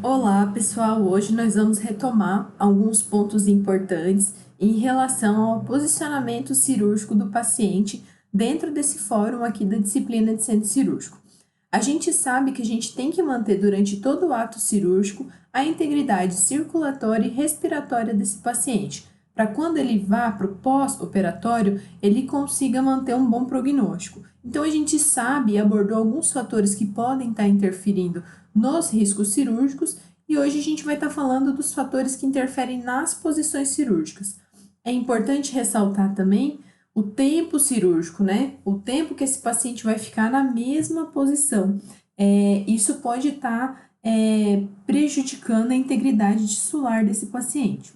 Olá, pessoal! Hoje nós vamos retomar alguns pontos importantes em relação ao posicionamento cirúrgico do paciente dentro desse fórum aqui da disciplina de centro cirúrgico. A gente sabe que a gente tem que manter durante todo o ato cirúrgico a integridade circulatória e respiratória desse paciente, para quando ele vá para o pós-operatório, ele consiga manter um bom prognóstico. Então a gente sabe e abordou alguns fatores que podem estar interferindo nos riscos cirúrgicos e hoje a gente vai estar falando dos fatores que interferem nas posições cirúrgicas. É importante ressaltar também o tempo cirúrgico, né? O tempo que esse paciente vai ficar na mesma posição. Isso pode estar prejudicando a integridade tisular desse paciente.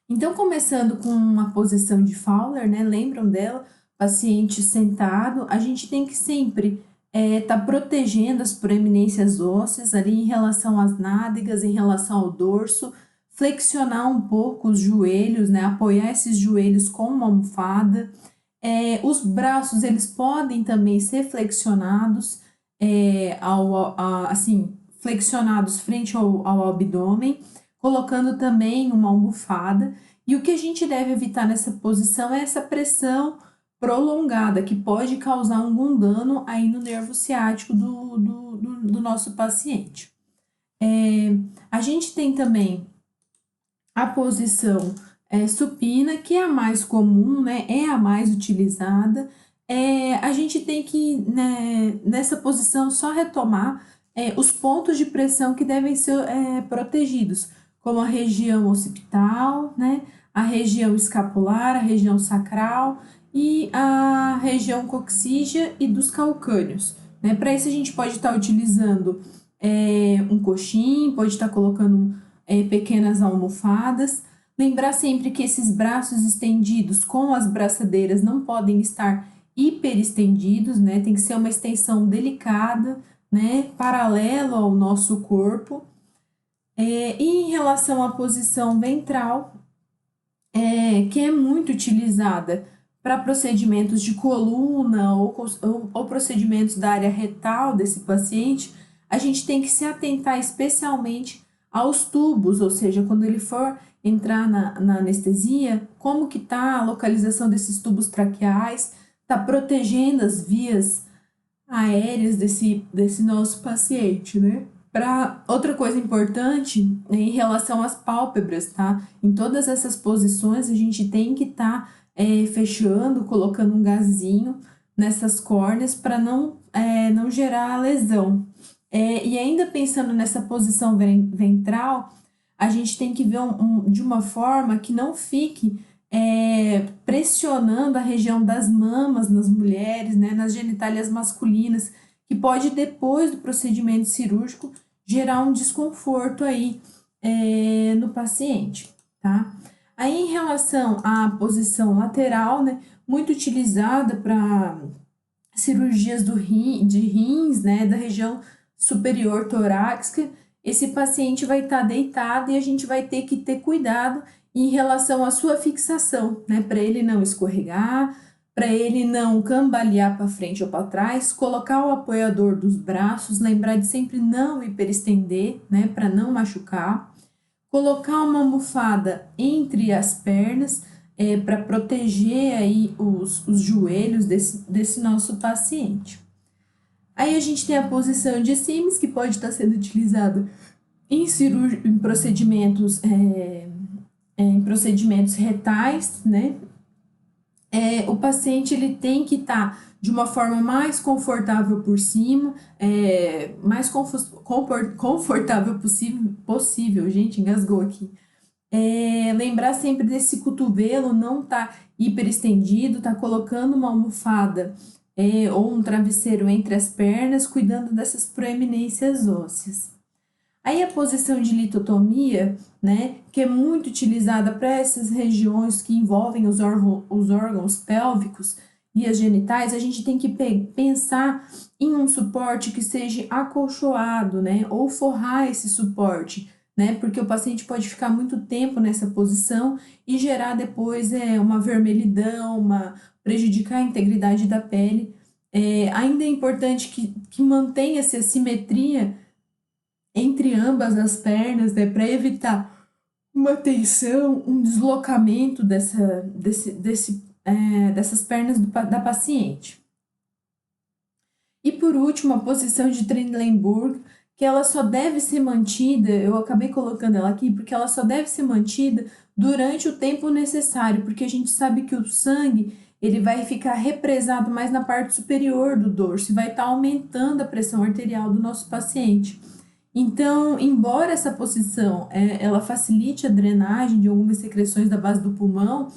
Então, começando com uma posição de Fowler, né? Lembram dela? Paciente sentado, a gente tem que sempre tá protegendo as proeminências ósseas ali em relação às nádegas, em relação ao dorso, flexionar um pouco os joelhos, né? Apoiar esses joelhos com uma almofada. Os braços, eles podem também ser flexionados, assim, flexionados frente ao abdômen, colocando também uma almofada. E o que a gente deve evitar nessa posição é essa pressão prolongada, que pode causar algum dano aí no nervo ciático do nosso paciente. A gente tem também a posição supina, que é a mais comum, né, é a mais utilizada. A gente tem que, né, nessa posição, só retomar os pontos de pressão que devem ser protegidos, como a região occipital, né, a região escapular, a região sacral e a região coxígea e dos calcâneos. Né? Para isso, a gente pode estar utilizando um coxim, pode estar colocando pequenas almofadas. Lembrar sempre que esses braços estendidos com as braçadeiras não podem estar hiperestendidos, né? Tem que ser uma extensão delicada, né? Paralelo ao nosso corpo. E em relação à posição ventral, que é muito utilizada para procedimentos de coluna ou procedimentos da área retal desse paciente, a gente tem que se atentar especialmente aos tubos, ou seja, quando ele for entrar na anestesia, como que está a localização desses tubos traqueais, está protegendo as vias aéreas desse nosso paciente, né? Outra coisa importante é em relação às pálpebras, tá? Em todas essas posições a gente tem que estar fechando, colocando um gazinho nessas córneas para não gerar lesão. E ainda pensando nessa posição ventral, a gente tem que ver de uma forma que não fique pressionando a região das mamas nas mulheres, né, nas genitálias masculinas, que pode, depois do procedimento cirúrgico, gerar um desconforto aí no paciente, tá? Aí, em relação à posição lateral, né, muito utilizada para cirurgias de rins, né, da região superior torácica, esse paciente vai estar deitado e a gente vai ter que ter cuidado em relação à sua fixação, né, para ele não escorregar, para ele não cambalear para frente ou para trás, colocar o apoiador dos braços, lembrar de sempre não hiperestender, né, para não machucar, colocar uma almofada entre as pernas para proteger aí os joelhos desse nosso paciente. Aí a gente tem a posição de Sims, que pode estar sendo utilizada em procedimentos retais, né? O paciente ele tem que estar de uma forma mais confortável por cima, mais confortável possível, gente, engasgou aqui. Lembrar sempre desse cotovelo não tá hiperestendido, tá colocando uma almofada ou um travesseiro entre as pernas, cuidando dessas proeminências ósseas. Aí a posição de litotomia, né, que é muito utilizada para essas regiões que envolvem os órgãos pélvicos e as genitais, a gente tem que pensar em um suporte que seja acolchoado, né, ou forrar esse suporte, né, porque o paciente pode ficar muito tempo nessa posição e gerar depois uma vermelhidão, prejudicar a integridade da pele. Ainda é importante que mantenha-se a simetria entre ambas as pernas, né, para evitar uma tensão, um deslocamento dessas pernas da paciente. E por último, a posição de Trendelenburg, que ela só deve ser mantida, eu acabei colocando ela aqui, porque ela só deve ser mantida durante o tempo necessário, porque a gente sabe que o sangue ele vai ficar represado mais na parte superior do dorso e vai estar aumentando a pressão arterial do nosso paciente. Então, embora essa posição ela facilite a drenagem de algumas secreções da base do pulmão,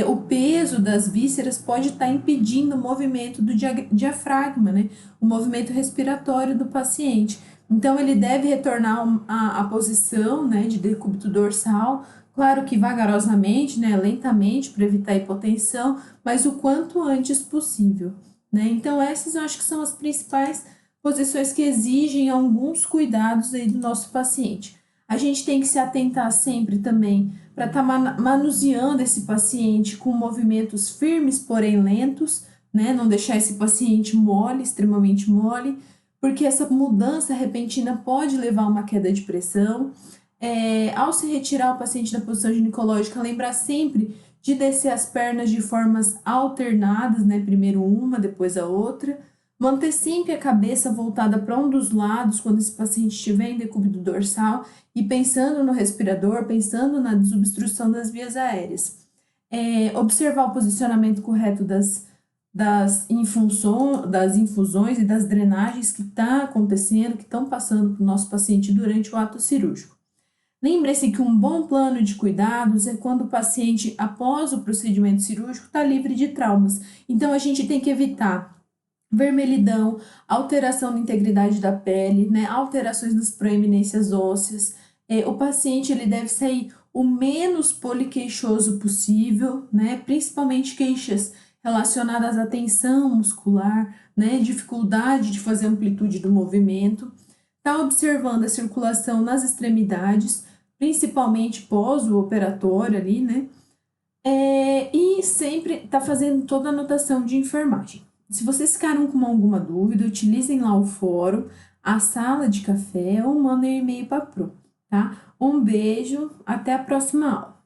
o peso das vísceras pode estar impedindo o movimento do diafragma, né? O movimento respiratório do paciente. Então, ele deve retornar à posição, né, de decúbito dorsal, claro que vagarosamente, né, lentamente, para evitar hipotensão, mas o quanto antes possível, né? Então, essas eu acho que são as principais posições que exigem alguns cuidados aí do nosso paciente. A gente tem que se atentar sempre também para estar manuseando esse paciente com movimentos firmes, porém lentos, né? Não deixar esse paciente mole, extremamente mole, porque essa mudança repentina pode levar a uma queda de pressão. Ao se retirar o paciente da posição ginecológica, lembrar sempre de descer as pernas de formas alternadas, né? Primeiro uma, depois a outra. Manter sempre a cabeça voltada para um dos lados quando esse paciente estiver em decúbito dorsal e pensando no respirador, pensando na desobstrução das vias aéreas. Observar o posicionamento correto das infusões e das drenagens que está acontecendo, que estão passando para o nosso paciente durante o ato cirúrgico. Lembre-se que um bom plano de cuidados é quando o paciente, após o procedimento cirúrgico, está livre de traumas. Então, a gente tem que evitar vermelhidão, alteração da integridade da pele, né, alterações nas proeminências ósseas. O paciente ele deve sair o menos poliqueixoso possível, né, principalmente queixas relacionadas à tensão muscular, né, dificuldade de fazer amplitude do movimento. Está observando a circulação nas extremidades, principalmente pós o operatório ali, né, e sempre está fazendo toda a anotação de enfermagem. Se vocês ficaram com alguma dúvida, utilizem lá o fórum, a sala de café ou mandem um e-mail para a Pro, tá? Um beijo, até a próxima aula.